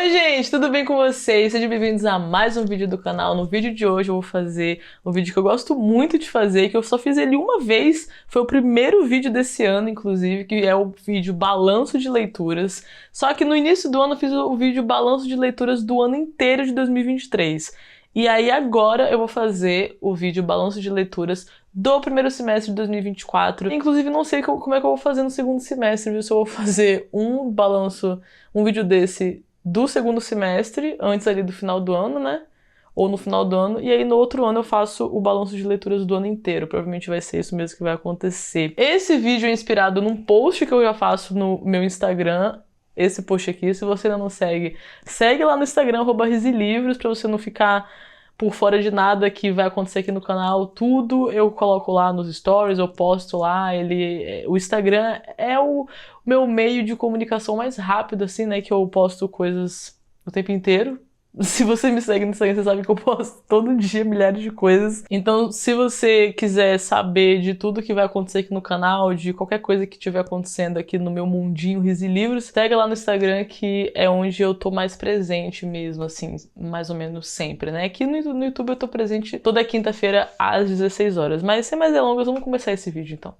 Oi gente, tudo bem com vocês? Sejam bem-vindos a mais um vídeo do canal. No vídeo de hoje eu vou fazer um vídeo que eu gosto muito de fazer, que eu só fiz ele uma vez, foi o primeiro vídeo desse ano, inclusive, que é o vídeo balanço de leituras. Só que no início do ano eu fiz o vídeo balanço de leituras do ano inteiro de 2023. E aí agora eu vou fazer o vídeo balanço de leituras do primeiro semestre de 2024. Inclusive não sei como é que eu vou fazer no segundo semestre, viu? Se eu vou fazer um balanço, um vídeo desse do segundo semestre, antes ali do final do ano, né? Ou no final do ano, e aí no outro ano eu faço o balanço de leituras do ano inteiro. Provavelmente vai ser isso mesmo que vai acontecer. Esse vídeo é inspirado num post que eu já faço no meu Instagram, esse post aqui. Se você ainda não segue, segue lá no Instagram, @risilivros, pra você não ficar por fora de nada que vai acontecer aqui no canal. Tudo eu coloco lá nos stories, eu posto lá. O Instagram é o meu meio de comunicação mais rápido, assim, né? Que eu posto coisas o tempo inteiro. Se você me segue no Instagram, você sabe que eu posto todo dia milhares de coisas. Então, se você quiser saber de tudo que vai acontecer aqui no canal, de qualquer coisa que estiver acontecendo aqui no meu mundinho Risilivros, segue lá no Instagram, que é onde eu tô mais presente mesmo, assim, mais ou menos sempre, né? Aqui no YouTube eu tô presente toda quinta-feira às 16 horas. Mas sem mais delongas, vamos começar esse vídeo então.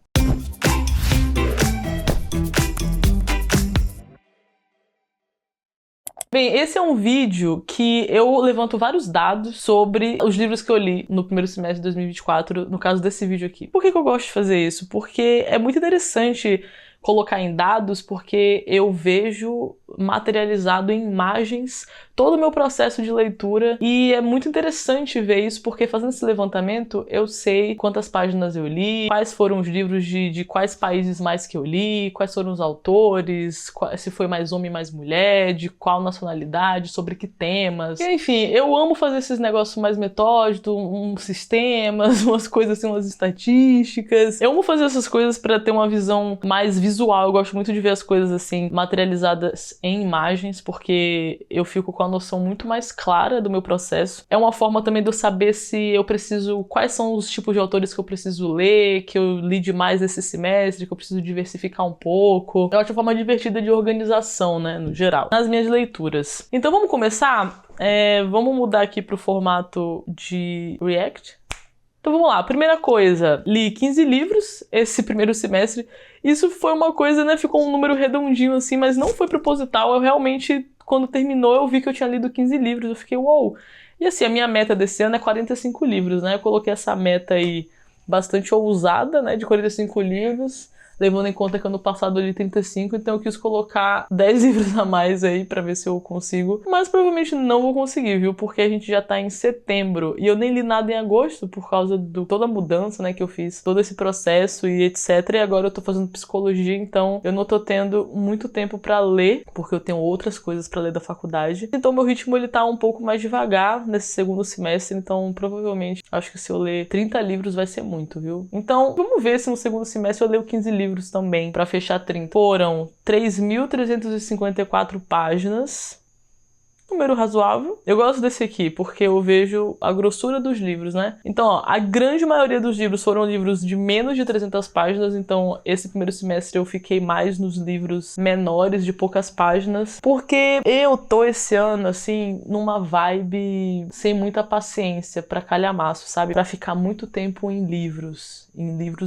Bem, esse é um vídeo que eu levanto vários dados sobre os livros que eu li no primeiro semestre de 2024, no caso desse vídeo aqui. Por que eu gosto de fazer isso? Porque é muito interessante colocar em dados, porque eu vejo materializado em imagens todo o meu processo de leitura, e é muito interessante ver isso, porque fazendo esse levantamento eu sei quantas páginas eu li, quais foram os livros de quais países mais que eu li, quais foram os autores, se foi mais homem mais mulher, de qual nacionalidade, sobre que temas. E, enfim, eu amo fazer esses negócios mais metódicos, uns sistemas, umas coisas assim, umas estatísticas. Eu amo fazer essas coisas para ter uma visão mais visual. Eu gosto muito de ver as coisas assim materializadas em imagens, porque eu fico com a noção muito mais clara do meu processo. É uma forma também de eu saber se eu preciso, quais são os tipos de autores que eu preciso ler, que eu li demais esse semestre, que eu preciso diversificar um pouco. Eu acho uma forma divertida de organização, né, no geral, nas minhas leituras. Então vamos começar? Vamos mudar aqui pro formato de React. Então vamos lá, primeira coisa, li 15 livros esse primeiro semestre. Isso foi uma coisa, né, ficou um número redondinho assim, mas não foi proposital. Eu realmente, quando terminou, eu vi que eu tinha lido 15 livros, eu fiquei, uou! E assim, a minha meta desse ano é 45 livros, né? Eu coloquei essa meta aí bastante ousada, né, de 45 livros. Levando em conta que ano passado eu li 35, então eu quis colocar 10 livros a mais aí pra ver se eu consigo. Mas provavelmente não vou conseguir, viu? Porque a gente já tá em setembro e eu nem li nada em agosto por causa de toda a mudança, né, que eu fiz, todo esse processo e etc. E agora eu tô fazendo psicologia, então eu não tô tendo muito tempo pra ler, porque eu tenho outras coisas pra ler da faculdade. Então meu ritmo ele tá um pouco mais devagar nesse segundo semestre, então provavelmente acho que se eu ler 30 livros vai ser muito, viu? Então vamos ver se no segundo semestre eu leio 15 livros também, pra fechar 30. Foram 3.354 páginas. Número razoável. Eu gosto desse aqui porque eu vejo a grossura dos livros, né? Então, ó, a grande maioria dos livros foram livros de menos de 300 páginas, então esse primeiro semestre eu fiquei mais nos livros menores, de poucas páginas, porque eu tô esse ano, assim, numa vibe sem muita paciência pra calhamaço, sabe? Pra ficar muito tempo em livros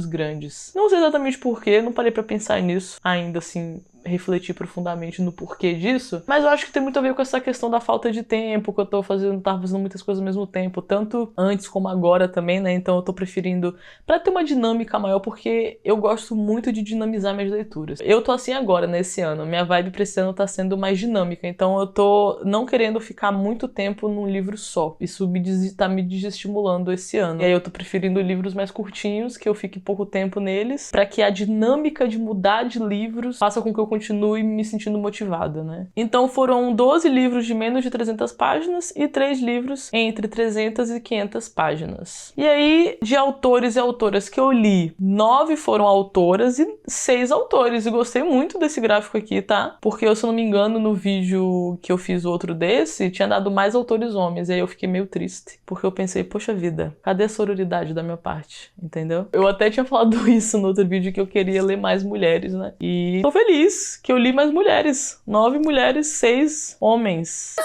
grandes. Não sei exatamente porquê, não parei pra pensar nisso ainda, assim, refletir profundamente no porquê disso, mas eu acho que tem muito a ver com essa questão da falta de tempo, que eu tava fazendo muitas coisas ao mesmo tempo, tanto antes como agora também, né? Então eu tô preferindo pra ter uma dinâmica maior, porque eu gosto muito de dinamizar minhas leituras. Eu tô assim agora, nesse ano, minha vibe pra esse ano tá sendo mais dinâmica, então eu tô não querendo ficar muito tempo num livro só. Isso tá me desestimulando esse ano. E aí eu tô preferindo livros mais curtinhos, que eu fique pouco tempo neles, pra que a dinâmica de mudar de livros faça com que eu continue me sentindo motivada, né? Então foram 12 livros de menos de 300 páginas e 3 livros entre 300 e 500 páginas. E aí, de autores e autoras que eu li, 9 foram autoras e 6 autores. E gostei muito desse gráfico aqui, tá? Porque eu, se eu não me engano, no vídeo que eu fiz outro desse, tinha dado mais autores homens. E aí eu fiquei meio triste, porque eu pensei, poxa vida, cadê a sororidade da minha parte? Entendeu? Eu até tinha falado isso no outro vídeo, que eu queria ler mais mulheres, né? E tô feliz feliz que eu li mais mulheres. 9 mulheres, 6 homens.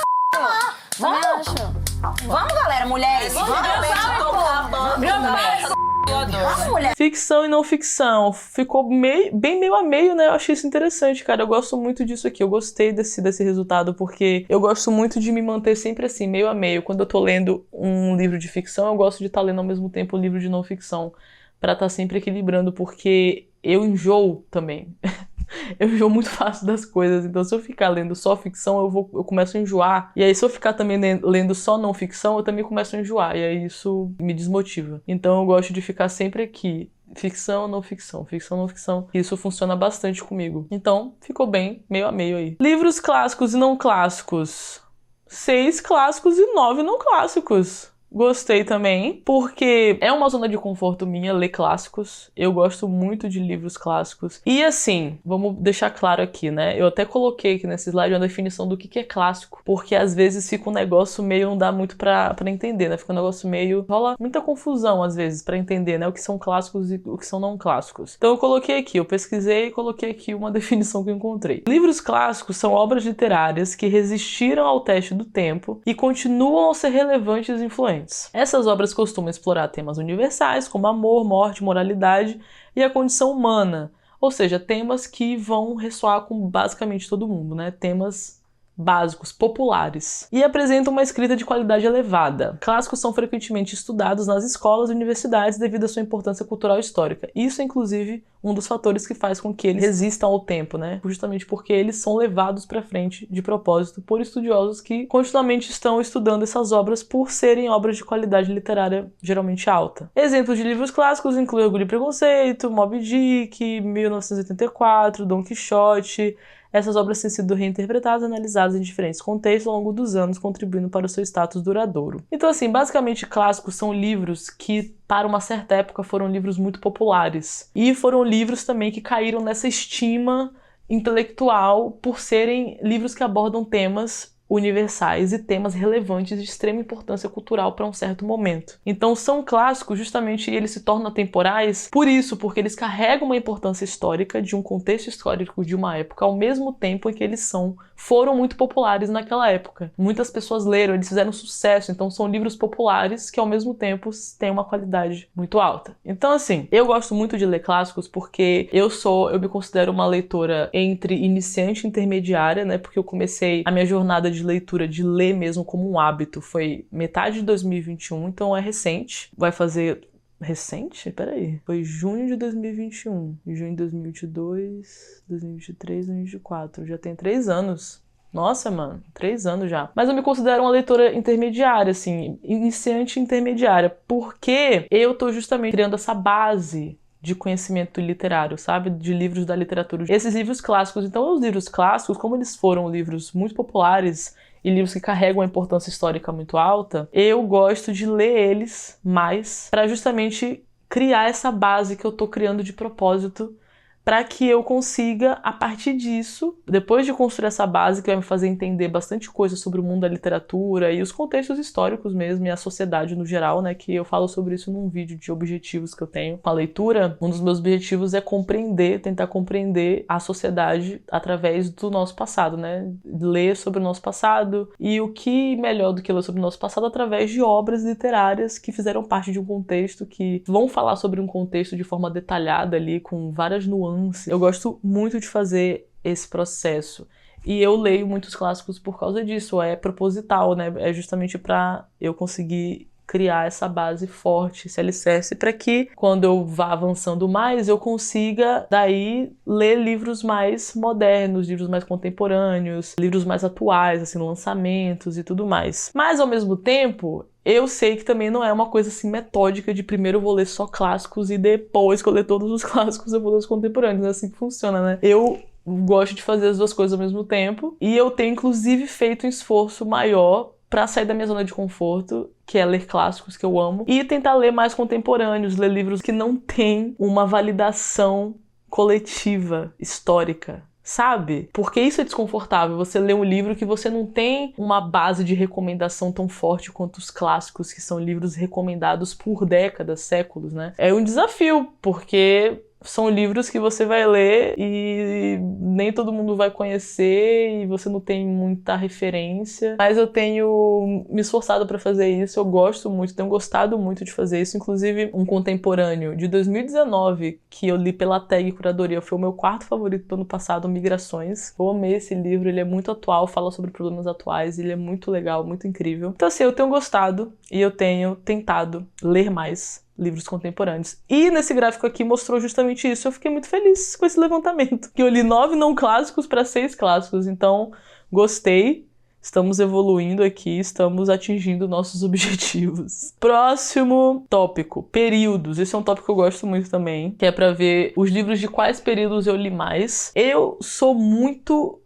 Vamos, galera, mulheres. Vamos, mulher. Ficção e não ficção. Ficou bem meio a meio, né? Eu achei isso interessante, cara. Eu gosto muito disso aqui. Eu gostei desse resultado, porque eu gosto muito de me manter sempre assim, meio a meio. Quando eu tô lendo um livro de ficção, eu gosto de estar lendo ao mesmo tempo um livro de não ficção, pra estar sempre equilibrando, porque eu enjoo também. Eu enjoo muito fácil das coisas, então se eu ficar lendo só ficção, eu começo a enjoar. E aí se eu ficar também lendo só não ficção, eu também começo a enjoar, e aí isso me desmotiva. Então eu gosto de ficar sempre aqui, ficção, não ficção, ficção, não ficção. Isso funciona bastante comigo. Então ficou bem, meio a meio aí. Livros clássicos e não clássicos. 6 clássicos e 9 não clássicos. Gostei também, porque é uma zona de conforto minha ler clássicos. Eu gosto muito de livros clássicos. E assim, vamos deixar claro aqui, né? Eu até coloquei aqui nesse slide uma definição do que é clássico, porque às vezes fica um negócio meio, não dá muito pra entender, né? Fica um negócio meio... rola muita confusão às vezes pra entender, né? O que são clássicos e o que são não clássicos. Então eu coloquei aqui, eu pesquisei e coloquei aqui uma definição que eu encontrei. Livros clássicos são obras literárias que resistiram ao teste do tempo e continuam a ser relevantes e influentes. Essas obras costumam explorar temas universais como amor, morte, moralidade e a condição humana, ou seja, temas que vão ressoar com basicamente todo mundo, né? Temas básicos, populares, e apresentam uma escrita de qualidade elevada. Clássicos são frequentemente estudados nas escolas e universidades devido à sua importância cultural e histórica. Isso é, inclusive, um dos fatores que faz com que eles resistam ao tempo, né? Justamente porque eles são levados para frente de propósito por estudiosos que continuamente estão estudando essas obras por serem obras de qualidade literária geralmente alta. Exemplos de livros clássicos incluem Orgulho e Preconceito, Moby Dick, 1984, Dom Quixote. Essas obras têm sido reinterpretadas e analisadas em diferentes contextos ao longo dos anos, contribuindo para o seu status duradouro. Então, assim, basicamente, clássicos são livros que, para uma certa época, foram livros muito populares. E foram livros também que caíram nessa estima intelectual por serem livros que abordam temas universais e temas relevantes de extrema importância cultural para um certo momento. Então são clássicos justamente e eles se tornam atemporais por isso, porque eles carregam uma importância histórica de um contexto histórico de uma época ao mesmo tempo em que eles foram muito populares naquela época. Muitas pessoas leram, eles fizeram sucesso, então são livros populares que ao mesmo tempo têm uma qualidade muito alta. Então assim, eu gosto muito de ler clássicos porque eu me considero uma leitora entre iniciante e intermediária, né? Porque eu comecei a minha jornada de leitura, de ler mesmo como um hábito, foi metade de 2021, então é recente. Vai fazer... recente? Peraí. Foi junho de 2021. Junho de 2022, 2023, 2024. Já tem 3 anos. Nossa, mano, 3 anos já. Mas eu me considero uma leitora intermediária, assim, iniciante intermediária, porque eu tô justamente criando essa base de conhecimento literário, sabe? De livros da literatura. Esses livros clássicos. Então, os livros clássicos, como eles foram livros muito populares e livros que carregam uma importância histórica muito alta, eu gosto de ler eles mais para justamente criar essa base que eu tô criando de propósito para que eu consiga, a partir disso, depois de construir essa base que vai me fazer entender bastante coisa sobre o mundo da literatura e os contextos históricos mesmo, e a sociedade no geral, né, que eu falo sobre isso num vídeo de objetivos que eu tenho com a leitura. Um dos meus objetivos é tentar compreender a sociedade através do nosso passado, né, ler sobre o nosso passado, e o que melhor do que ler sobre o nosso passado através de obras literárias que fizeram parte de um contexto, que vão falar sobre um contexto de forma detalhada ali, com várias nuances. Eu gosto muito de fazer esse processo. E eu leio muitos clássicos por causa disso. É proposital, né? É justamente para eu conseguir criar essa base forte, esse alicerce, para que quando eu vá avançando mais, eu consiga daí ler livros mais modernos, livros mais contemporâneos, livros mais atuais, assim, lançamentos e tudo mais. Mas ao mesmo tempo, eu sei que também não é uma coisa assim metódica de primeiro eu vou ler só clássicos e depois que eu ler todos os clássicos eu vou ler os contemporâneos. É assim que funciona, né? Eu gosto de fazer as duas coisas ao mesmo tempo e eu tenho inclusive feito um esforço maior para sair da minha zona de conforto, que é ler clássicos que eu amo, e tentar ler mais contemporâneos, ler livros que não têm uma validação coletiva, histórica. Sabe? Porque isso é desconfortável, você lê um livro que você não tem uma base de recomendação tão forte quanto os clássicos, que são livros recomendados por décadas, séculos, né? É um desafio, porque são livros que você vai ler e nem todo mundo vai conhecer e você não tem muita referência. Mas eu tenho me esforçado pra fazer isso, eu gosto muito, tenho gostado muito de fazer isso. Inclusive, um contemporâneo de 2019 que eu li pela Tag Curadoria foi o meu quarto favorito do ano passado, Migrações. Eu amei esse livro, ele é muito atual, fala sobre problemas atuais, ele é muito legal, muito incrível. Então assim, eu tenho gostado e eu tenho tentado ler mais livros contemporâneos. E nesse gráfico aqui mostrou justamente isso. Eu fiquei muito feliz com esse levantamento. Que eu li 9 não clássicos para 6 clássicos. Então, gostei. Estamos evoluindo aqui, estamos atingindo nossos objetivos. Próximo tópico, períodos. Esse é um tópico que eu gosto muito também, que é pra ver os livros de quais períodos eu li mais. Eu sou muito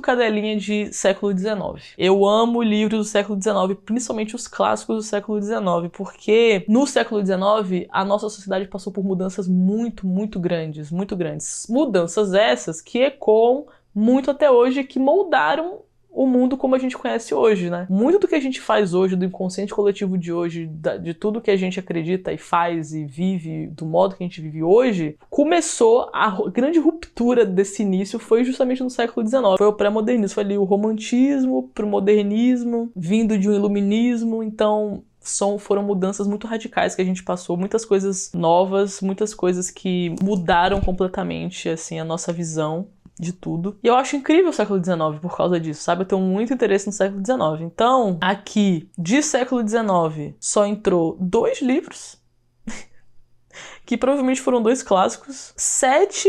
cadelinha de século XIX. Eu amo livros do século XIX, principalmente os clássicos do século XIX, porque no século XIX a nossa sociedade passou por mudanças muito grandes, muito grandes. Mudanças essas que ecoam muito até hoje, que moldaram o mundo como a gente conhece hoje, né? Muito do que a gente faz hoje, do inconsciente coletivo de hoje, de tudo que a gente acredita e faz e vive, do modo que a gente vive hoje, começou a grande ruptura desse início foi justamente no século XIX. Foi o pré-modernismo, foi ali o romantismo pro modernismo, vindo de um iluminismo, então foram mudanças muito radicais que a gente passou, muitas coisas novas, muitas coisas que mudaram completamente, assim, a nossa visão de tudo. E eu acho incrível o século XIX por causa disso, sabe? Eu tenho muito interesse no século XIX. Então, aqui, de século XIX, só entrou 2 livros, que provavelmente foram 2 clássicos, 7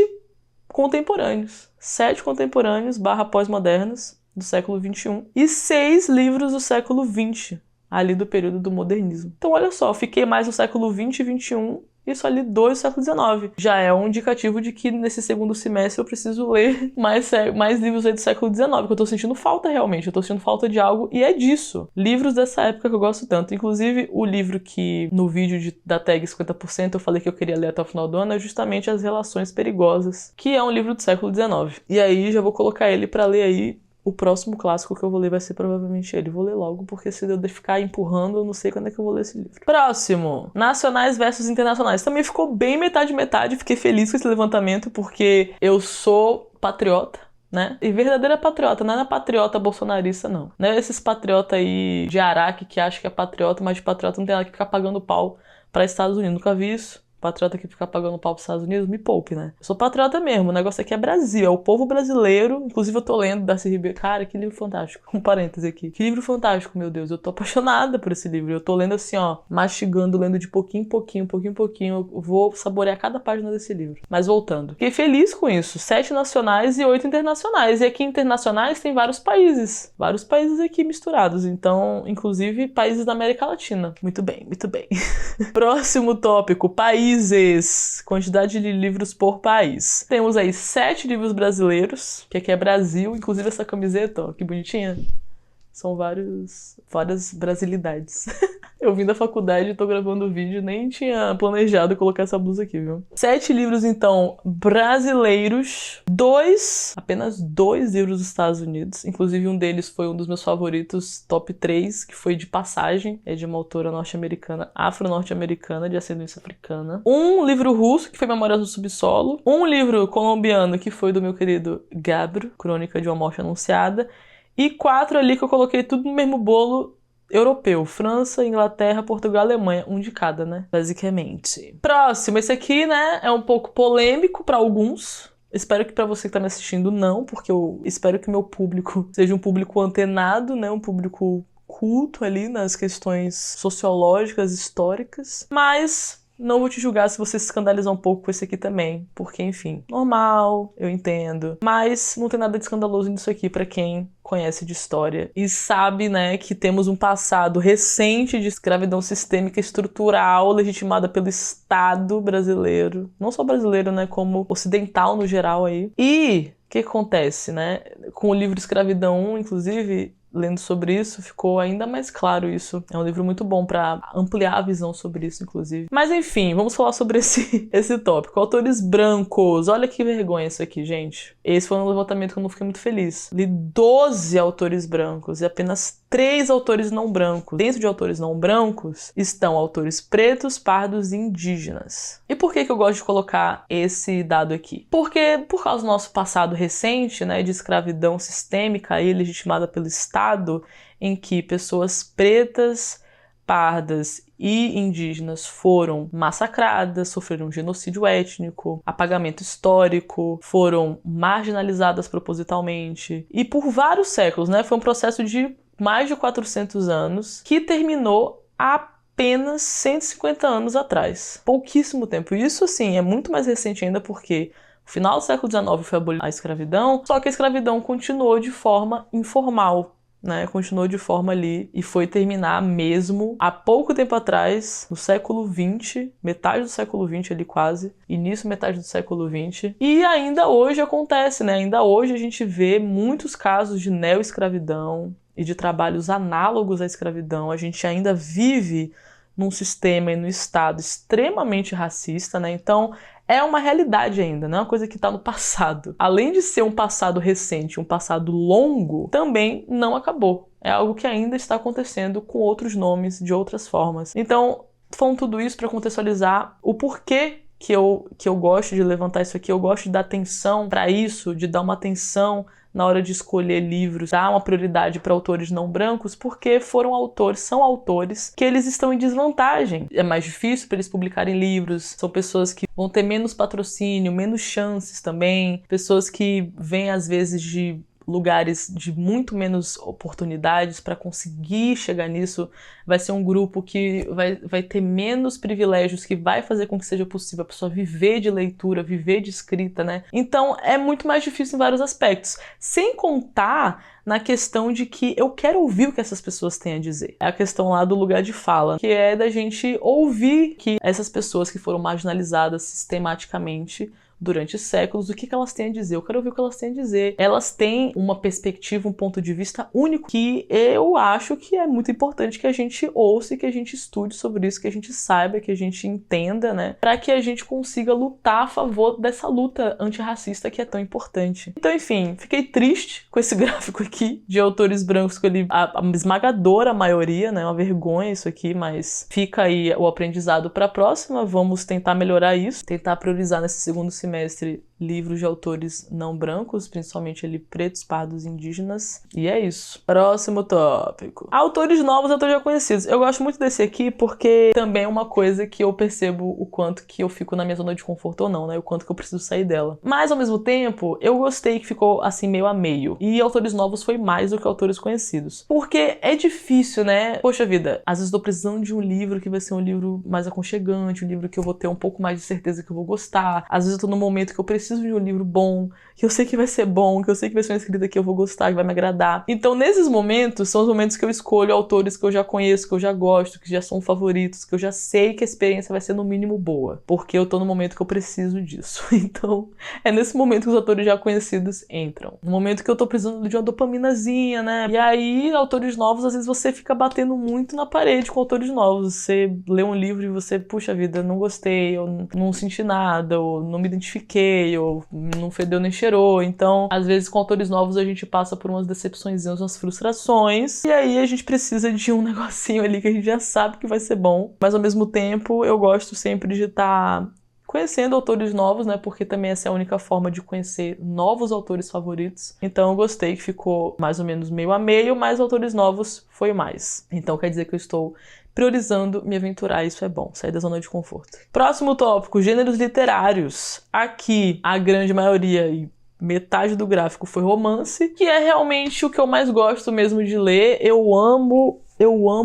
contemporâneos. 7 contemporâneos / pós-modernos do século XXI e 6 livros do século XX, ali do período do modernismo. Então, olha só, eu fiquei mais no século XX e XXI e só li 2 do século XIX. Já é um indicativo de que nesse segundo semestre eu preciso ler mais livros aí do século XIX, que eu tô sentindo falta realmente, eu tô sentindo falta de algo, e é disso. Livros dessa época que eu gosto tanto. Inclusive, o livro que no vídeo da tag 50% eu falei que eu queria ler até o final do ano é justamente As Relações Perigosas, que é um livro do século XIX. E aí já vou colocar ele pra ler aí. O próximo clássico que eu vou ler vai ser provavelmente ele. Vou ler logo, porque se eu ficar empurrando, eu não sei quando é que eu vou ler esse livro. Próximo. Nacionais versus internacionais. Também ficou bem metade. Fiquei feliz com esse levantamento, porque eu sou patriota, né? E verdadeira patriota, não é patriota bolsonarista, não. Não é esses patriota aí de Araque que acham que é patriota, mas de patriota não tem nada que ficar pagando pau pra Estados Unidos. Nunca vi isso. Patriota que fica pagando pau pros Estados Unidos, me poupe, né? Eu sou patriota mesmo, o negócio aqui é Brasil, é o povo brasileiro. Inclusive eu tô lendo Darcy Ribeiro. Cara, que livro fantástico. Um parêntese aqui. Que livro fantástico, meu Deus. Eu tô apaixonada por esse livro. Eu tô lendo assim, ó, mastigando, lendo de pouquinho em pouquinho. Eu vou saborear cada página desse livro. Mas voltando. Fiquei feliz com isso. 7 nacionais e 8 internacionais. E aqui internacionais tem vários países. Vários países aqui misturados. Então, inclusive, países da América Latina. Muito bem. Próximo tópico. Países. Quantidade de livros por país. Temos aí 7 livros brasileiros, que aqui é Brasil, inclusive essa camiseta, ó, que bonitinha. São várias brasilidades. Eu vim da faculdade e tô gravando o vídeo, nem tinha planejado colocar essa blusa aqui, viu? 7 livros, então, brasileiros. Apenas 2 livros dos Estados Unidos. Inclusive, um deles foi um dos meus favoritos, top 3, que foi De Passagem. É de uma autora norte-americana, afro-norte-americana, de ascendência africana. Um livro russo, que foi Memórias do Subsolo. Um livro colombiano, que foi do meu querido Gabro, Crônica de uma Morte Anunciada. E 4 ali que eu coloquei tudo no mesmo bolo europeu. França, Inglaterra, Portugal, Alemanha. Um de cada, né? Basicamente. Próximo. Esse aqui, né, é um pouco polêmico pra alguns. Espero que pra você que tá me assistindo, não. Porque eu espero que o meu público seja um público antenado, né? Um público culto ali nas questões sociológicas, históricas. Mas não vou te julgar se você se escandalizar um pouco com esse aqui também. Porque, enfim, normal, eu entendo. Mas não tem nada de escandaloso nisso aqui pra quem conhece de história e sabe, né, que temos um passado recente de escravidão sistêmica estrutural legitimada pelo Estado brasileiro. Não só brasileiro, né, como ocidental no geral aí. E o que acontece, né? Com o livro Escravidão 1, inclusive, lendo sobre isso, ficou ainda mais claro isso. É um livro muito bom para ampliar a visão sobre isso, inclusive. Mas enfim, vamos falar sobre esse tópico. Autores brancos. Olha que vergonha isso aqui, gente. Esse foi um levantamento que eu não fiquei muito feliz. Li 12 autores brancos e apenas 3 autores não brancos. Dentro de autores não brancos estão autores pretos, pardos e indígenas. E por que eu gosto de colocar esse dado aqui? Porque por causa do nosso passado recente, né, de escravidão sistêmica e legitimada pelo Estado, em que pessoas pretas, pardas e indígenas foram massacradas, sofreram genocídio étnico, apagamento histórico, foram marginalizadas propositalmente. E por vários séculos, né? Foi um processo de mais de 400 anos que terminou apenas 150 anos atrás. Pouquíssimo tempo. E isso, assim, é muito mais recente ainda porque no final do século XIX foi abolida a escravidão, só que a escravidão continuou de forma informal. Né, continuou de forma ali e foi terminar mesmo há pouco tempo atrás, no século XX, metade do século XX ali quase, início metade do século XX. E ainda hoje acontece, né? Ainda hoje a gente vê muitos casos de neo-escravidão e de trabalhos análogos à escravidão. A gente ainda vive num sistema e num estado extremamente racista, né? Então é uma realidade ainda, não é uma coisa que está no passado. Além de ser um passado recente, um passado longo, também não acabou. É algo que ainda está acontecendo com outros nomes, de outras formas. Então, falando tudo isso para contextualizar o porquê que eu gosto de levantar isso aqui, eu gosto de dar atenção para isso, de dar uma atenção na hora de escolher livros, dar uma prioridade para autores não brancos, porque são autores que eles estão em desvantagem. É mais difícil para eles publicarem livros, são pessoas que vão ter menos patrocínio, menos chances também, pessoas que vêm às vezes de lugares de muito menos oportunidades para conseguir chegar nisso. Vai ser um grupo que vai ter menos privilégios, que vai fazer com que seja possível a pessoa viver de leitura, viver de escrita, né? Então é muito mais difícil em vários aspectos. Sem contar na questão de que eu quero ouvir o que essas pessoas têm a dizer. É a questão lá do lugar de fala, que é da gente ouvir que essas pessoas que foram marginalizadas sistematicamente durante séculos, o que elas têm a dizer. Eu quero ouvir o que elas têm a dizer. Elas têm uma perspectiva, um ponto de vista único que eu acho que é muito importante que a gente ouça e que a gente estude sobre isso, que a gente saiba, que a gente entenda, né? Para que a gente consiga lutar a favor dessa luta antirracista que é tão importante. Então, enfim, fiquei triste com esse gráfico aqui de autores brancos que eu li a esmagadora maioria, né? Uma vergonha isso aqui, mas fica aí o aprendizado para a próxima. Vamos tentar melhorar isso, tentar priorizar nesse segundo semestre livros de autores não brancos, principalmente ali pretos, pardos e indígenas. E é isso. Próximo tópico. Autores novos, autores já conhecidos. Eu gosto muito desse aqui porque também é uma coisa que eu percebo o quanto que eu fico na minha zona de conforto ou não, né? O quanto que eu preciso sair dela. Mas, ao mesmo tempo, eu gostei que ficou assim meio a meio. E autores novos foi mais do que autores conhecidos. Porque é difícil, né? Poxa vida, às vezes eu tô precisando de um livro que vai ser um livro mais aconchegante, um livro que eu vou ter um pouco mais de certeza que eu vou gostar. Às vezes eu tô num momento que eu preciso de um livro bom, que eu sei que vai ser bom, que eu sei que vai ser uma escrita que eu vou gostar, que vai me agradar. Então, nesses momentos, são os momentos que eu escolho autores que eu já conheço, que eu já gosto, que já são favoritos, que eu já sei que a experiência vai ser no mínimo boa, porque eu tô no momento que eu preciso disso. Então, é nesse momento que os autores já conhecidos entram. No momento que eu tô precisando de uma dopaminazinha, né? E aí, autores novos, às vezes você fica batendo muito na parede com autores novos. Você lê um livro e você, puxa vida, não gostei, eu não senti nada, ou não me identifiquei, ou não fedeu nem cheirou. Então, às vezes com autores novos a gente passa por umas decepções, umas frustrações, e aí a gente precisa de um negocinho ali que a gente já sabe que vai ser bom, mas ao mesmo tempo eu gosto sempre de estar conhecendo autores novos, né, porque também essa é a única forma de conhecer novos autores favoritos. Então eu gostei que ficou mais ou menos meio a meio, mas autores novos foi mais. Então quer dizer que eu estou priorizando me aventurar, isso é bom, sair da zona de conforto. Próximo tópico, gêneros literários. Aqui, a grande maioria e metade do gráfico foi romance, que é realmente o que eu mais gosto mesmo de ler. Eu amo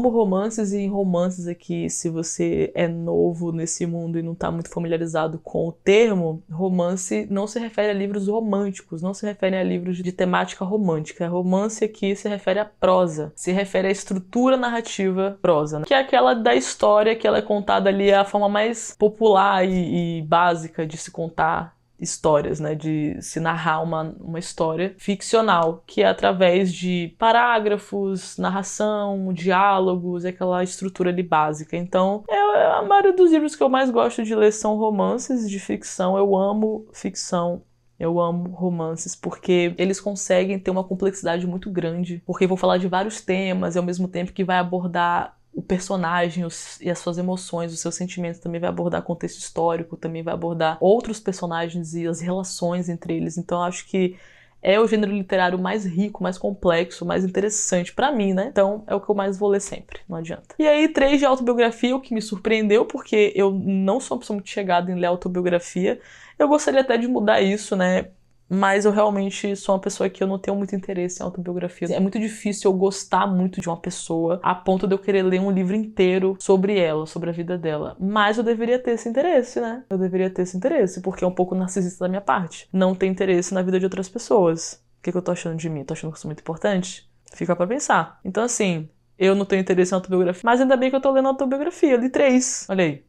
romances, e em romances aqui, se você é novo nesse mundo e não tá muito familiarizado com o termo, romance não se refere a livros românticos, não se refere a livros de temática romântica. Romance aqui se refere a prosa, se refere à estrutura narrativa prosa, né? Que é aquela da história que ela é contada ali, é a forma mais popular e básica de se contar histórias, né, de se narrar uma história ficcional, que é através de parágrafos, narração, diálogos, aquela estrutura ali básica. Então, a maioria dos livros que eu mais gosto de ler são romances de ficção. Eu amo ficção. Eu amo romances porque eles conseguem ter uma complexidade muito grande, porque vão falar de vários temas e ao mesmo tempo que vai abordar o personagem e as suas emoções, os seus sentimentos, também vai abordar contexto histórico, também vai abordar outros personagens e as relações entre eles. Então eu acho que é o gênero literário mais rico, mais complexo, mais interessante pra mim, né? Então é o que eu mais vou ler sempre, não adianta. E aí, 3 de autobiografia, o que me surpreendeu, porque eu não sou uma pessoa muito chegada em ler autobiografia. Eu gostaria até de mudar isso, né? Mas eu realmente sou uma pessoa que eu não tenho muito interesse em autobiografia. É muito difícil eu gostar muito de uma pessoa a ponto de eu querer ler um livro inteiro sobre ela, sobre a vida dela. Mas eu deveria ter esse interesse, né? Eu deveria ter esse interesse, porque é um pouco narcisista da minha parte. Não ter interesse na vida de outras pessoas. O que eu tô achando de mim? Tô achando que eu sou muito importante? Fica pra pensar. Então, assim, eu não tenho interesse em autobiografia, mas ainda bem que eu tô lendo autobiografia. Eu li 3, olha aí.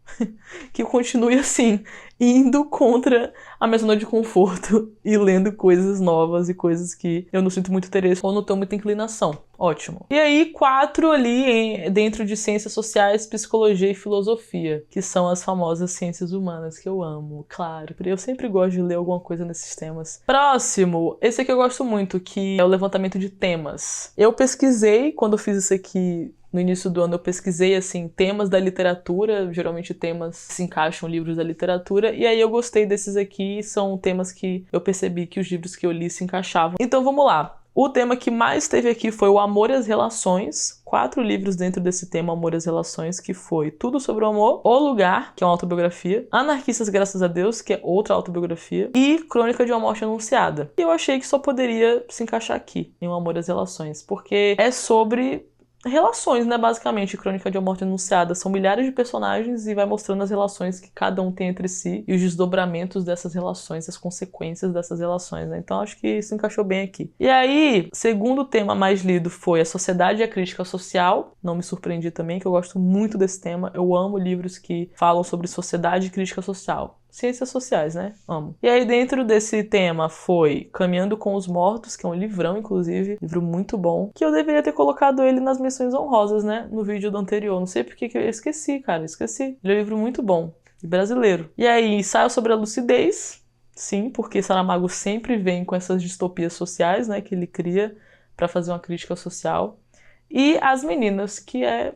Que eu continue assim, indo contra a minha zona de conforto e lendo coisas novas e coisas que eu não sinto muito interesse ou não tenho muita inclinação. Ótimo. E aí, 4 ali dentro de ciências sociais, psicologia e filosofia, que são as famosas ciências humanas, que eu amo, claro. Eu sempre gosto de ler alguma coisa nesses temas. Próximo, esse aqui eu gosto muito, que é o levantamento de temas. Eu pesquisei, quando eu fiz isso aqui no início do ano, eu pesquisei, assim, temas da literatura, geralmente temas que se encaixam em livros da literatura, e aí eu gostei desses aqui, são temas que eu percebi que os livros que eu li se encaixavam. Então vamos lá. O tema que mais teve aqui foi o Amor e as Relações. 4 livros dentro desse tema, Amor e as Relações, que foi Tudo sobre o Amor, O Lugar, que é uma autobiografia, Anarquistas Graças a Deus, que é outra autobiografia, e Crônica de uma Morte Anunciada. E eu achei que só poderia se encaixar aqui, em O Amor e as Relações, porque é sobre relações, né, basicamente. Crônica de uma Morte Anunciada são milhares de personagens e vai mostrando as relações que cada um tem entre si e os desdobramentos dessas relações, as consequências dessas relações, né? Então acho que isso encaixou bem aqui. E aí, segundo tema mais lido foi A Sociedade e a Crítica Social. Não me surpreendi também, que eu gosto muito desse tema. Eu amo livros que falam sobre sociedade e crítica social. Ciências sociais, né? Amo. E aí, dentro desse tema foi Caminhando com os Mortos, que é um livrão, inclusive. Livro muito bom. Que eu deveria ter colocado ele nas menções honrosas, né? No vídeo do anterior. Não sei porque que eu esqueci, cara. Esqueci. Ele é um livro muito bom. E brasileiro. E aí, Ensaio sobre a Lucidez. Sim, porque Saramago sempre vem com essas distopias sociais, né? Que ele cria pra fazer uma crítica social. E As Meninas, que é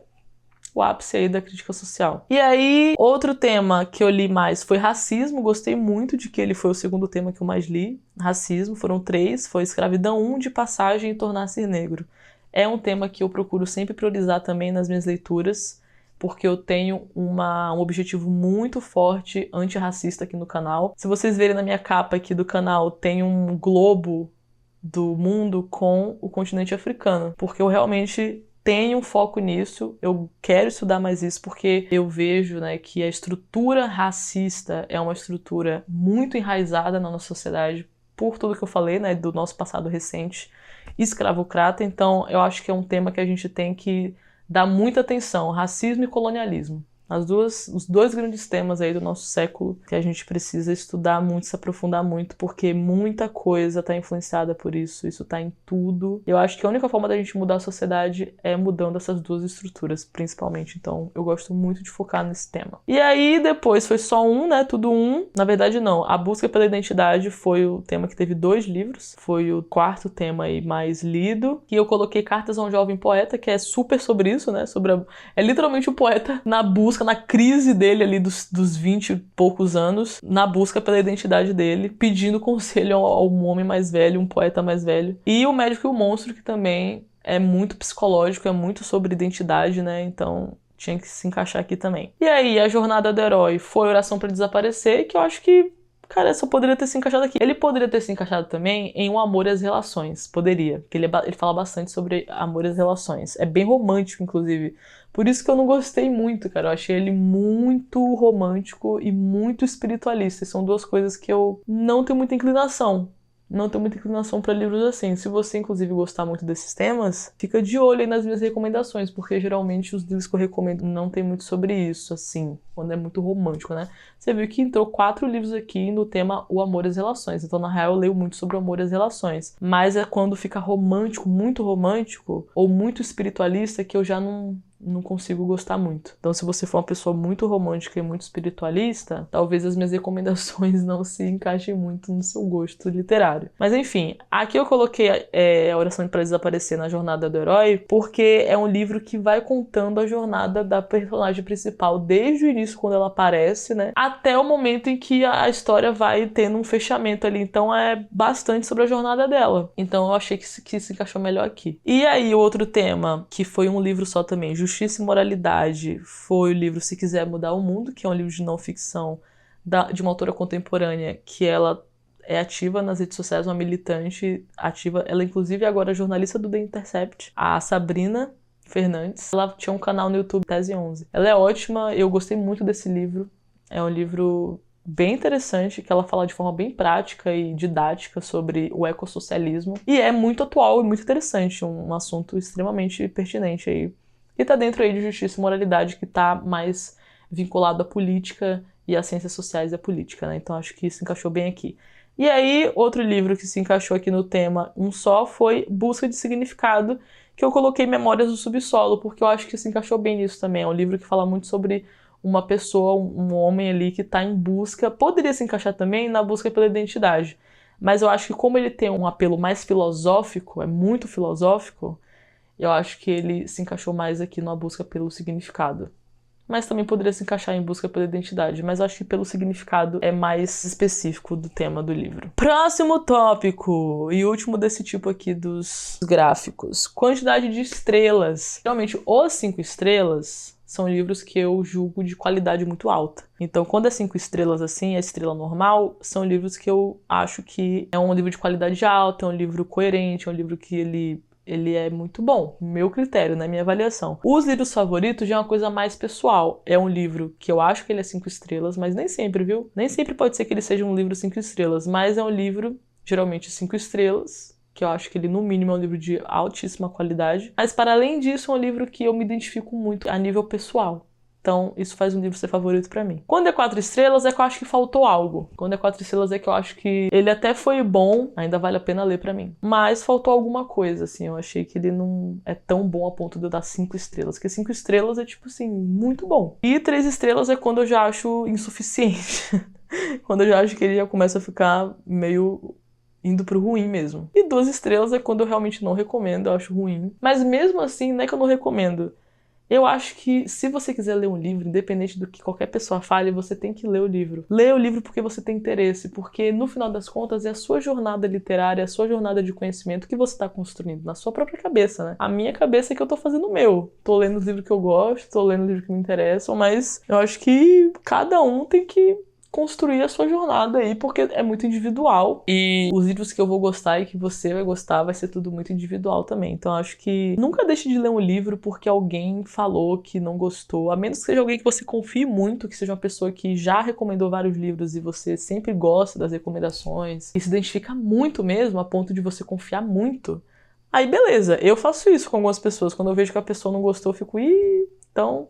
o ápice aí da crítica social. E aí, outro tema que eu li mais foi racismo. Gostei muito de que ele foi o segundo tema que eu mais li. Racismo, foram 3. Foi Escravidão 1, De Passagem e Tornar-se Negro. É um tema que eu procuro sempre priorizar também nas minhas leituras, porque eu tenho um objetivo muito forte antirracista aqui no canal. Se vocês verem na minha capa aqui do canal, tem um globo do mundo com o continente africano, porque eu realmente tenho um foco nisso, eu quero estudar mais isso, porque eu vejo, né, que a estrutura racista é uma estrutura muito enraizada na nossa sociedade, por tudo que eu falei, né, do nosso passado recente escravocrata. Então eu acho que é um tema que a gente tem que dar muita atenção, racismo e colonialismo. Os dois grandes temas aí do nosso século que a gente precisa estudar muito, se aprofundar muito, porque muita coisa está influenciada por isso está em tudo. Eu acho que a única forma da gente mudar a sociedade é mudando essas duas estruturas, principalmente. Então eu gosto muito de focar nesse tema. E aí depois foi só um, né, tudo um. Na verdade não, A Busca pela Identidade foi o tema que teve 2 livros, foi o 4º tema aí mais lido, que eu coloquei Cartas a um Jovem Poeta, que é super sobre isso, né, é literalmente o poeta na busca, na crise dele ali dos 20 e poucos anos, na busca pela identidade dele, pedindo conselho a um homem mais velho, um poeta mais velho. E O Médico e o Monstro, que também é muito psicológico, é muito sobre identidade, né? Então tinha que se encaixar aqui também. E aí, A Jornada do Herói foi Oração para Desaparecer, que eu acho que, cara, só poderia ter se encaixado aqui. Ele poderia ter se encaixado também em O Amor e as Relações. Poderia. Porque ele fala bastante sobre amor e as relações. É bem romântico, inclusive. Por isso que eu não gostei muito, cara. Eu achei ele muito romântico e muito espiritualista. E são 2 coisas que eu não tenho muita inclinação. não tenho muita inclinação para livros assim. Se você, inclusive, gostar muito desses temas, fica de olho aí nas minhas recomendações, porque geralmente os livros que eu recomendo não tem muito sobre isso, assim, quando é muito romântico, né? Você viu que entrou 4 livros aqui no tema o amor e as relações. Então, na real, eu leio muito sobre o amor e as relações. Mas é quando fica romântico, ou muito espiritualista, que eu já não consigo gostar muito. Então, se você for uma pessoa muito romântica e muito espiritualista, talvez as minhas recomendações não se encaixem muito no seu gosto literário. Mas enfim, aqui eu coloquei A Oração para Desaparecer na Jornada do Herói, porque é um livro que vai contando a jornada da personagem principal, desde o início, quando ela aparece, né, até o momento em que a história vai tendo um fechamento ali. Então é bastante sobre a jornada dela. Então eu achei que se encaixou melhor aqui. E aí, o outro tema, que foi um livro só também, Justiça e Moralidade, foi o livro Se Quiser Mudar o Mundo, que é um livro de não ficção de uma autora contemporânea, que ela é ativa nas redes sociais, uma militante ativa. Ela, inclusive, agora é jornalista do The Intercept, a Sabrina Fernandes. Ela tinha um canal no YouTube, Tese 11. Ela é ótima, eu gostei muito desse livro. É um livro bem interessante, que ela fala de forma bem prática e didática sobre o ecossocialismo. E é muito atual e muito interessante, um assunto extremamente pertinente aí. E tá dentro aí de Justiça e Moralidade, que tá mais vinculado à política e às ciências sociais e à política, né? Então acho que se encaixou bem aqui. E aí, outro livro que se encaixou aqui no tema um só foi Busca de Significado, que eu coloquei Memórias do Subsolo, porque eu acho que se encaixou bem nisso também. É um livro que fala muito sobre uma pessoa, um homem ali que tá em busca, poderia se encaixar também na busca pela identidade. Mas eu acho que como ele tem um apelo mais filosófico, é muito filosófico, eu acho que ele se encaixou mais aqui na busca pelo significado. Mas também poderia se encaixar em busca pela identidade, mas eu acho que pelo significado é mais específico do tema do livro. Próximo tópico, e último desse tipo aqui dos gráficos. Quantidade de estrelas. Realmente, os 5 estrelas são livros que eu julgo de qualidade muito alta. Então, quando é 5 estrelas assim, a estrela normal, são livros que eu acho que é um livro de qualidade alta, é um livro coerente, é um livro que ele é muito bom, meu critério, né, minha avaliação. Os livros favoritos já é uma coisa mais pessoal. É um livro que eu acho que ele é 5 estrelas, mas nem sempre, viu? Nem sempre pode ser que ele seja um livro 5 estrelas, mas é um livro, geralmente 5 estrelas, que eu acho que ele, no mínimo, é um livro de altíssima qualidade. Mas, para além disso, é um livro que eu me identifico muito a nível pessoal. Então, isso faz um livro ser favorito pra mim. Quando é 4 estrelas, é que eu acho que faltou algo. Quando é 4 estrelas, é que eu acho que ele até foi bom, ainda vale a pena ler pra mim. Mas faltou alguma coisa, assim. Eu achei que ele não é tão bom a ponto de eu dar 5 estrelas. Porque 5 estrelas é, tipo assim, muito bom. E 3 estrelas é quando eu já acho insuficiente. Quando eu já acho que ele já começa a ficar meio indo pro ruim mesmo. E 2 estrelas é quando eu realmente não recomendo, eu acho ruim. Mas mesmo assim, não é que eu não recomendo. Eu acho que se você quiser ler um livro, independente do que qualquer pessoa fale, você tem que ler o livro. Leia o livro porque você tem interesse, porque no final das contas é a sua jornada literária, a sua jornada de conhecimento que você está construindo na sua própria cabeça, né? A minha cabeça é que eu tô fazendo o meu. Tô lendo os livros que eu gosto, tô lendo os livros que me interessam, mas eu acho que cada um tem que construir a sua jornada aí, porque é muito individual. E os livros que eu vou gostar e que você vai gostar vai ser tudo muito individual também. Então acho que nunca deixe de ler um livro porque alguém falou que não gostou. A menos que seja alguém que você confie muito, que seja uma pessoa que já recomendou vários livros e você sempre gosta das recomendações e se identifica muito mesmo, a ponto de você confiar muito. Aí beleza, eu faço isso com algumas pessoas. Quando eu vejo que a pessoa não gostou, eu fico, então...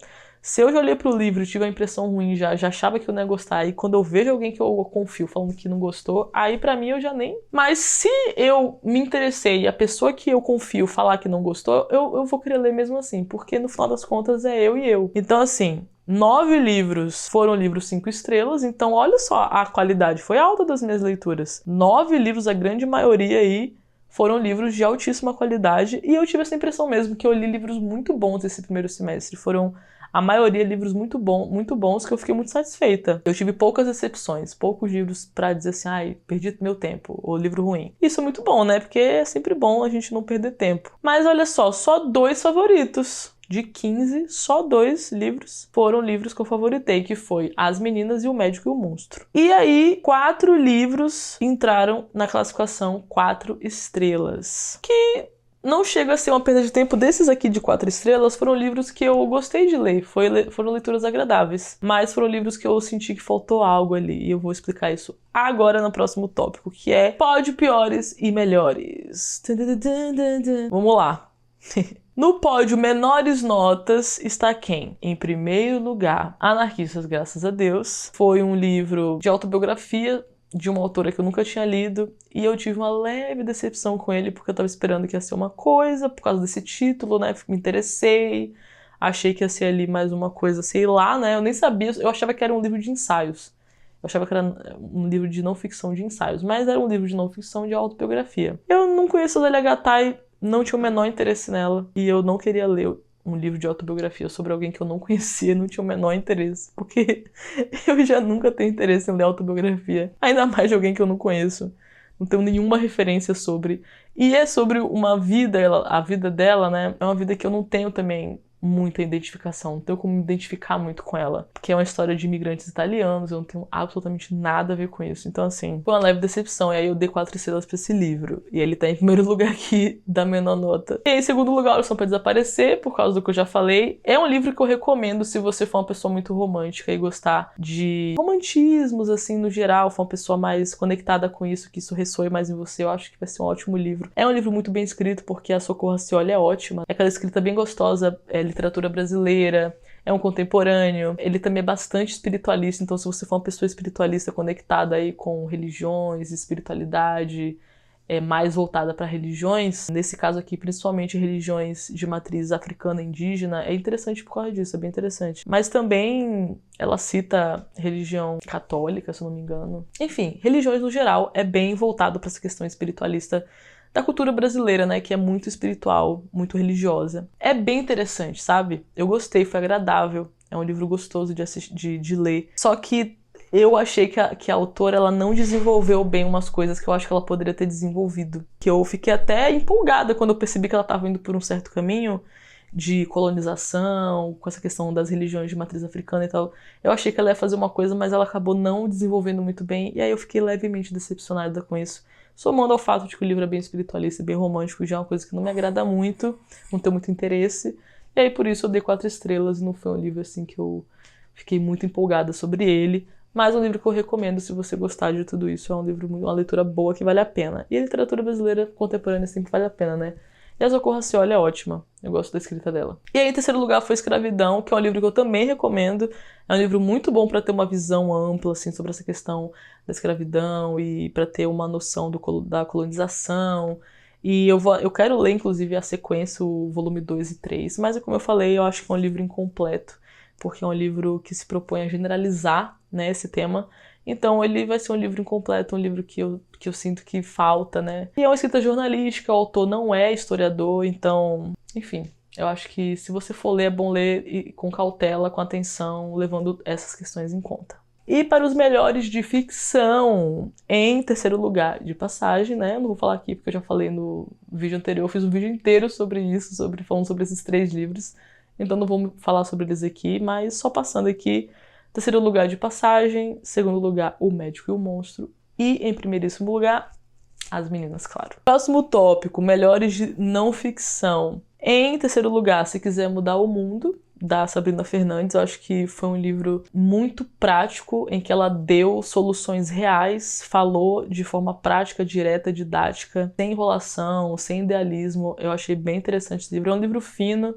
Se eu já olhei pro livro e tive a impressão ruim, já achava que eu não ia gostar, e quando eu vejo alguém que eu confio falando que não gostou, aí pra mim eu já nem... Mas se eu me interessei e a pessoa que eu confio falar que não gostou, eu vou querer ler mesmo assim, porque no final das contas é eu e eu. Então assim, 9 livros foram livros 5 estrelas, então olha só, a qualidade foi alta das minhas leituras. 9 livros, a grande maioria aí, foram livros de altíssima qualidade, e eu tive essa impressão mesmo, que eu li livros muito bons esse primeiro semestre. Foram... a maioria livros muito bons, que eu fiquei muito satisfeita. Eu tive poucas exceções, poucos livros pra dizer assim, ai, perdi meu tempo, ou livro ruim. Isso é muito bom, né? Porque é sempre bom a gente não perder tempo. Mas olha só 2 favoritos. De 15, só 2 livros foram livros que eu favoritei, que foi As Meninas e O Médico e o Monstro. E aí, 4 livros entraram na classificação 4 estrelas. Que... não chega a ser uma perda de tempo. Desses aqui de 4 estrelas, foram livros que eu gostei de ler, foram leituras agradáveis, mas foram livros que eu senti que faltou algo ali, e eu vou explicar isso agora no próximo tópico, que é pódio piores e melhores. Vamos lá. No pódio menores notas está quem? Em primeiro lugar, Anarquistas Graças a Deus. Foi um livro de autobiografia de uma autora que eu nunca tinha lido, e eu tive uma leve decepção com ele, porque eu tava esperando que ia ser uma coisa, por causa desse título, né, me interessei, achei que ia ser ali mais uma coisa, sei lá, né, eu nem sabia, eu achava que era um livro de ensaios, eu achava que era um livro de não ficção de ensaios, mas era um livro de não ficção de autobiografia. Eu não conheço a Lélia Gattai, não tinha o menor interesse nela, e eu não queria ler um livro de autobiografia sobre alguém que eu não conhecia, não tinha o menor interesse, porque eu já nunca tenho interesse em ler autobiografia, ainda mais de alguém que eu não conheço, não tenho nenhuma referência sobre, e é sobre uma vida, a vida dela, né, é uma vida que eu não tenho também muita identificação, não tenho como me identificar muito com ela, porque é uma história de imigrantes italianos, eu não tenho absolutamente nada a ver com isso, então assim, foi uma leve decepção, e aí eu dei 4 estrelas pra esse livro, e ele tá em primeiro lugar aqui, da menor nota. E em segundo lugar, Oração pra Desaparecer, por causa do que eu já falei, é um livro que eu recomendo se você for uma pessoa muito romântica e gostar de romantismos, assim, no geral, for uma pessoa mais conectada com isso, que isso ressoe mais em você, eu acho que vai ser um ótimo livro. É um livro muito bem escrito, porque a Socorro Racioli é ótima, é aquela escrita bem gostosa, literatura brasileira, é um contemporâneo, ele também é bastante espiritualista, então se você for uma pessoa espiritualista conectada aí com religiões, espiritualidade, mais voltada para religiões, nesse caso aqui principalmente religiões de matriz africana indígena, é interessante por causa disso, é bem interessante. Mas também ela cita religião católica, se eu não me engano. Enfim, religiões no geral, é bem voltado para essa questão espiritualista da cultura brasileira, né, que é muito espiritual, muito religiosa. É bem interessante, sabe? Eu gostei, foi agradável, é um livro gostoso de ler. Só que eu achei que a autora ela não desenvolveu bem umas coisas que eu acho que ela poderia ter desenvolvido. Que eu fiquei até empolgada quando eu percebi que ela estava indo por um certo caminho de colonização, com essa questão das religiões de matriz africana e tal. Eu achei que ela ia fazer uma coisa, mas ela acabou não desenvolvendo muito bem, e aí eu fiquei levemente decepcionada com isso. Somando ao fato de que o livro é bem espiritualista e bem romântico, já é uma coisa que não me agrada muito, não tenho muito interesse. E aí por isso eu dei 4 estrelas, e não foi um livro assim que eu fiquei muito empolgada sobre ele. Mas é um livro que eu recomendo se você gostar de tudo isso. É um livro, uma leitura boa que vale a pena. E a literatura brasileira contemporânea sempre vale a pena, né? E a Socorro Racioli é ótima. Eu gosto da escrita dela. E aí, em terceiro lugar, foi Escravidão, que é um livro que eu também recomendo. É um livro muito bom para ter uma visão ampla, assim, sobre essa questão da escravidão e para ter uma noção da colonização. E eu quero ler, inclusive, a sequência, o volume 2 e 3. Mas, como eu falei, eu acho que é um livro incompleto, porque é um livro que se propõe a generalizar, né, esse tema. Então ele vai ser um livro incompleto, um livro que eu sinto que falta, né? E é uma escrita jornalística, o autor não é historiador, então, enfim, eu acho que se você for ler, é bom ler com cautela, com atenção, levando essas questões em conta. E para os melhores de ficção, em terceiro lugar, de passagem, né? Eu não vou falar aqui porque eu já falei no vídeo anterior, eu fiz um vídeo inteiro sobre isso, falando sobre esses 3 livros, então não vou falar sobre eles aqui, mas só passando aqui. Terceiro lugar, De Passagem. Segundo lugar, O Médico e o Monstro. E, em primeiríssimo lugar, As Meninas, claro. Próximo tópico, melhores de não ficção. Em terceiro lugar, Se Quiser Mudar o Mundo, da Sabrina Fernandes. Eu acho que foi um livro muito prático, em que ela deu soluções reais, falou de forma prática, direta, didática, sem enrolação, sem idealismo. Eu achei bem interessante esse livro. É um livro fino,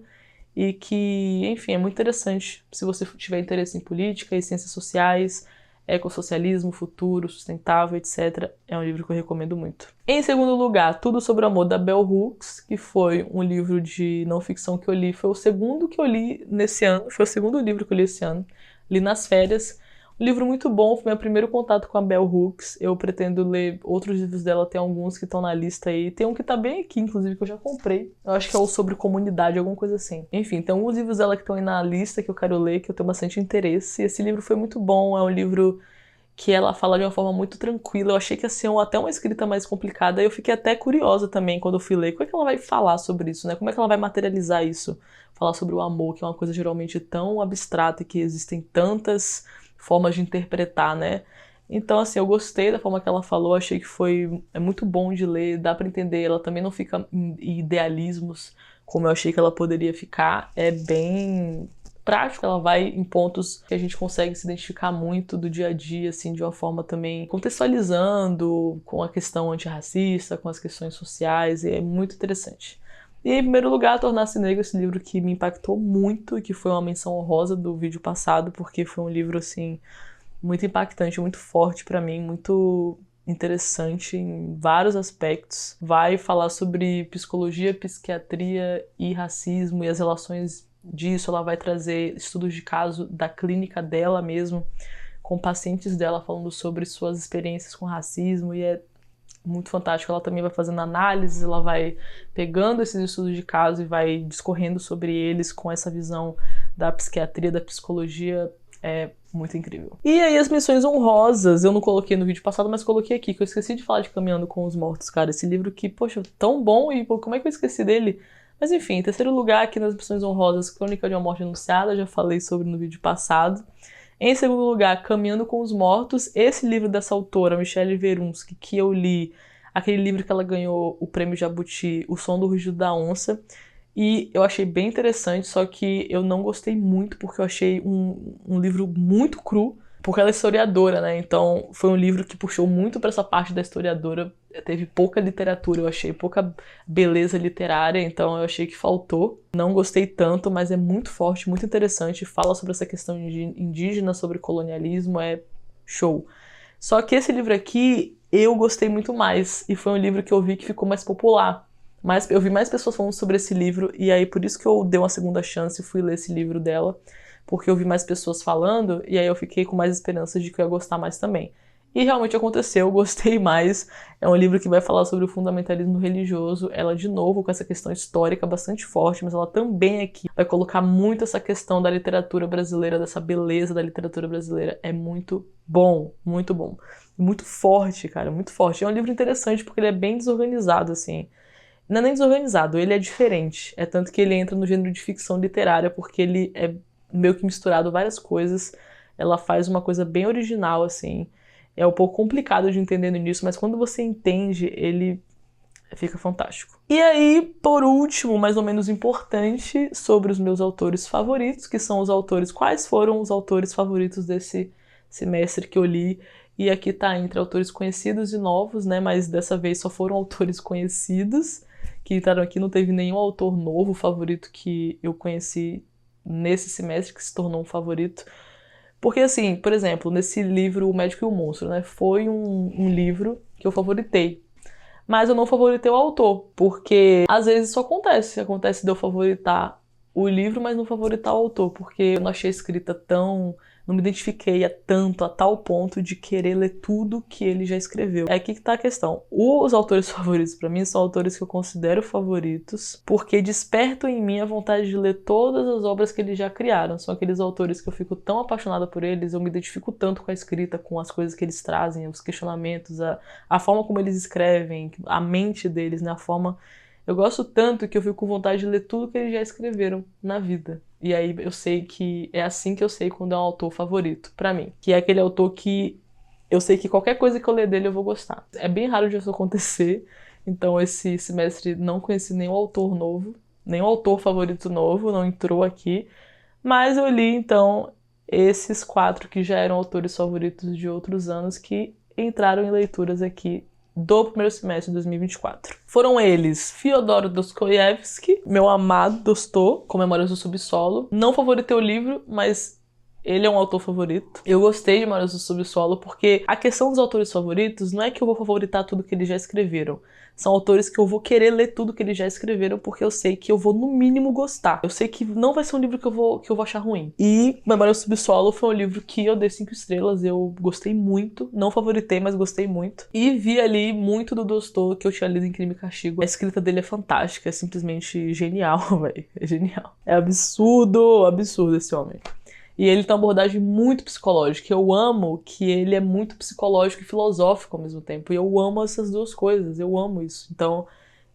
e que, enfim, é muito interessante se você tiver interesse em política e ciências sociais, ecossocialismo, futuro, sustentável, etc. É um livro que eu recomendo muito. Em segundo lugar, Tudo Sobre o Amor, da Bell Hooks, que foi um livro de não ficção que eu li. Foi o segundo que eu li nesse ano, foi o segundo livro que eu li esse ano. Li nas férias. Um livro muito bom, foi meu primeiro contato com a Bell Hooks. Eu pretendo ler outros livros dela, tem alguns que estão na lista aí. Tem um que tá bem aqui, inclusive, que eu já comprei. Eu acho que é o sobre comunidade, alguma coisa assim. Enfim, tem alguns livros dela que estão aí na lista que eu quero ler, que eu tenho bastante interesse. Esse livro foi muito bom, é um livro que ela fala de uma forma muito tranquila. Eu achei que ia ser até uma escrita mais complicada, e eu fiquei até curiosa também quando eu fui ler. Como é que ela vai falar sobre isso, né? Como é que ela vai materializar isso? Falar sobre o amor, que é uma coisa geralmente tão abstrata e que existem tantas formas de interpretar, né? Então, assim, eu gostei da forma que ela falou, achei que é muito bom de ler, dá pra entender, ela também não fica em idealismos como eu achei que ela poderia ficar, é bem prático, ela vai em pontos que a gente consegue se identificar muito do dia a dia, assim, de uma forma também contextualizando com a questão antirracista, com as questões sociais, e é muito interessante. E em primeiro lugar, Tornar-se Negro, esse livro que me impactou muito e que foi uma menção honrosa do vídeo passado, porque foi um livro, assim, muito impactante, muito forte pra mim, muito interessante em vários aspectos. Vai falar sobre psicologia, psiquiatria e racismo e as relações disso. Ela vai trazer estudos de caso da clínica dela mesmo, com pacientes dela falando sobre suas experiências com racismo, e é muito fantástico. Ela também vai fazendo análises, ela vai pegando esses estudos de caso e vai discorrendo sobre eles com essa visão da psiquiatria, da psicologia. É muito incrível. E aí as menções honrosas, eu não coloquei no vídeo passado, mas coloquei aqui, que eu esqueci de falar de Caminhando com os Mortos, cara. Esse livro que, poxa, tão bom, e pô, como é que eu esqueci dele? Mas enfim, em terceiro lugar aqui nas menções honrosas, Crônica de uma Morte Anunciada, já falei sobre no vídeo passado. Em segundo lugar, Caminhando com os Mortos, esse livro dessa autora, Michelle Verunsky, que eu li, aquele livro que ela ganhou o prêmio Jabuti, O Som do Rugido da Onça, e eu achei bem interessante, só que eu não gostei muito, porque eu achei um livro muito cru, porque ela é historiadora, né? Então foi um livro que puxou muito para essa parte da historiadora, teve pouca literatura, eu achei pouca beleza literária, então eu achei que faltou. Não gostei tanto, mas é muito forte, muito interessante, fala sobre essa questão indígena, sobre colonialismo, é show. Só que esse livro aqui eu gostei muito mais, e foi um livro que eu vi que ficou mais popular. Mas eu vi mais pessoas falando sobre esse livro, e aí por isso que eu dei uma segunda chance e fui ler esse livro dela, porque eu vi mais pessoas falando, e aí eu fiquei com mais esperança de que eu ia gostar mais também. E realmente aconteceu, eu gostei mais. É um livro que vai falar sobre o fundamentalismo religioso, ela de novo com essa questão histórica bastante forte, mas ela também aqui vai colocar muito essa questão da literatura brasileira, dessa beleza da literatura brasileira. É muito bom, muito bom. Muito forte, cara, muito forte. É um livro interessante porque ele é bem desorganizado, assim. Não é nem desorganizado, ele é diferente. É tanto que ele entra no gênero de ficção literária, porque ele é meio que misturado várias coisas. Ela faz uma coisa bem original, assim. É um pouco complicado de entender no início, mas quando você entende, ele fica fantástico. E aí, por último, mais ou menos importante, sobre os meus autores favoritos, que são os autores... Quais foram os autores favoritos desse semestre que eu li? E aqui tá entre autores conhecidos e novos, né? Mas dessa vez só foram autores conhecidos que entraram aqui, não teve nenhum autor novo favorito que eu conheci nesse semestre que se tornou um favorito. Porque assim, por exemplo, nesse livro O Médico e o Monstro, né, foi um livro que eu favoritei. Mas eu não favoritei o autor, porque às vezes isso acontece de eu favoritar o livro, mas não favoritar o autor, porque eu não achei a escrita tão... Não me identifiquei a tal ponto de querer ler tudo que ele já escreveu. É aqui que tá a questão. Os autores favoritos pra mim são autores que eu considero favoritos, porque despertam em mim a vontade de ler todas as obras que eles já criaram. São aqueles autores que eu fico tão apaixonada por eles, eu me identifico tanto com a escrita, com as coisas que eles trazem, os questionamentos, a forma como eles escrevem, a mente deles, né? A forma... Eu gosto tanto que eu fico com vontade de ler tudo que eles já escreveram na vida. E aí eu sei que é assim que eu sei quando é um autor favorito pra mim. Que é aquele autor que eu sei que qualquer coisa que eu ler dele eu vou gostar. É bem raro de isso acontecer. Então esse semestre não conheci nenhum autor novo, nenhum autor favorito novo, não entrou aqui. Mas eu li então esses 4 que já eram autores favoritos de outros anos que entraram em leituras aqui do primeiro semestre de 2024. Foram eles Fyodor Dostoiévski, meu amado Dostô, com Memórias do Subsolo. Não favoritei o livro, mas ele é um autor favorito. Eu gostei de Memórias do Subsolo porque a questão dos autores favoritos não é que eu vou favoritar tudo que eles já escreveram. São autores que eu vou querer ler tudo que eles já escreveram porque eu sei que eu vou no mínimo gostar. Eu sei que não vai ser um livro que eu vou achar ruim. E Memórias do Subsolo foi um livro que eu dei 5 estrelas, eu gostei muito. Não favoritei, mas gostei muito. E vi ali muito do Dostô que eu tinha lido em Crime e Castigo. A escrita dele é fantástica, é simplesmente genial, velho. É genial. É absurdo, absurdo esse homem. E ele tem uma abordagem muito psicológica. Eu amo que ele é muito psicológico e filosófico ao mesmo tempo. E eu amo essas duas coisas. Eu amo isso. Então,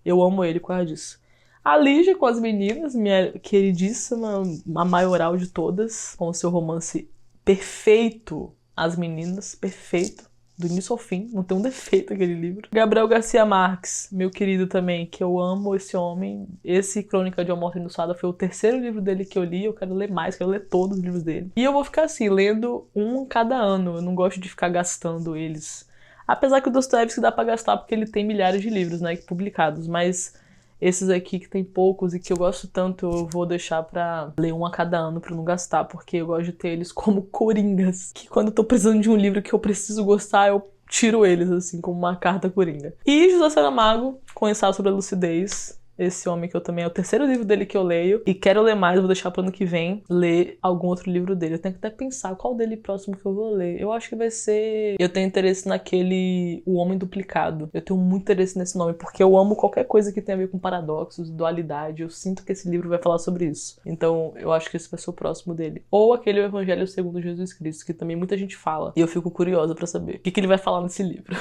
eu amo ele por causa disso. A Lígia com as Meninas, minha queridíssima, a maioral de todas, com o seu romance perfeito, As Meninas, perfeito. Do início ao fim, não tem um defeito aquele livro. Gabriel Garcia Marques, meu querido também, que eu amo esse homem. Esse Crônica de uma Morte Anunciada foi o terceiro livro dele que eu li. Eu quero ler mais, quero ler todos os livros dele. E eu vou ficar assim, lendo um cada ano. Eu não gosto de ficar gastando eles. Apesar que o Dostoiévski dá pra gastar porque ele tem milhares de livros, né, publicados. Mas esses aqui que tem poucos e que eu gosto tanto, eu vou deixar pra ler um a cada ano pra não gastar, porque eu gosto de ter eles como coringas. Que quando eu tô precisando de um livro que eu preciso gostar, eu tiro eles, assim, como uma carta coringa. E José Saramago, com Ensaio sobre a Lucidez. Esse homem que eu também... É o terceiro livro dele que eu leio. E quero ler mais, vou deixar pro ano que vem ler algum outro livro dele. Eu tenho que até pensar qual dele próximo que eu vou ler. Eu acho que vai ser... Eu tenho interesse naquele... O Homem Duplicado. Eu tenho muito interesse nesse nome, porque eu amo qualquer coisa que tenha a ver com paradoxos, dualidade. Eu sinto que esse livro vai falar sobre isso. Então, eu acho que esse vai ser o próximo dele. Ou aquele O Evangelho segundo Jesus Cristo, que também muita gente fala. E eu fico curiosa pra saber o que ele vai falar nesse livro.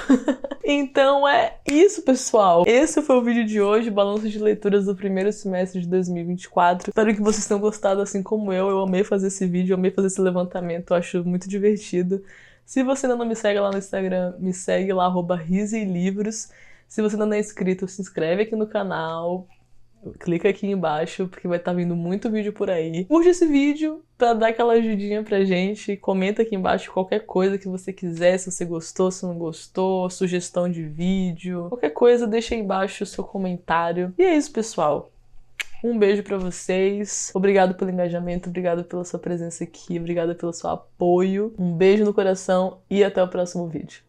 Então é isso, pessoal. Esse foi o vídeo de hoje, balanço de leituras do primeiro semestre de 2024. Espero que vocês tenham gostado assim como eu. Eu amei fazer esse vídeo, eu amei fazer esse levantamento, eu acho muito divertido. Se você ainda não me segue lá no Instagram, me segue lá, @riselivros. Se você ainda não é inscrito, se inscreve aqui no canal. Clica aqui embaixo, porque vai estar vindo muito vídeo por aí. Curte esse vídeo pra dar aquela ajudinha pra gente. Comenta aqui embaixo qualquer coisa que você quiser, se você gostou, se não gostou, sugestão de vídeo. Qualquer coisa, deixa aí embaixo o seu comentário. E é isso, pessoal. Um beijo pra vocês. Obrigado pelo engajamento, obrigado pela sua presença aqui, obrigado pelo seu apoio. Um beijo no coração e até o próximo vídeo.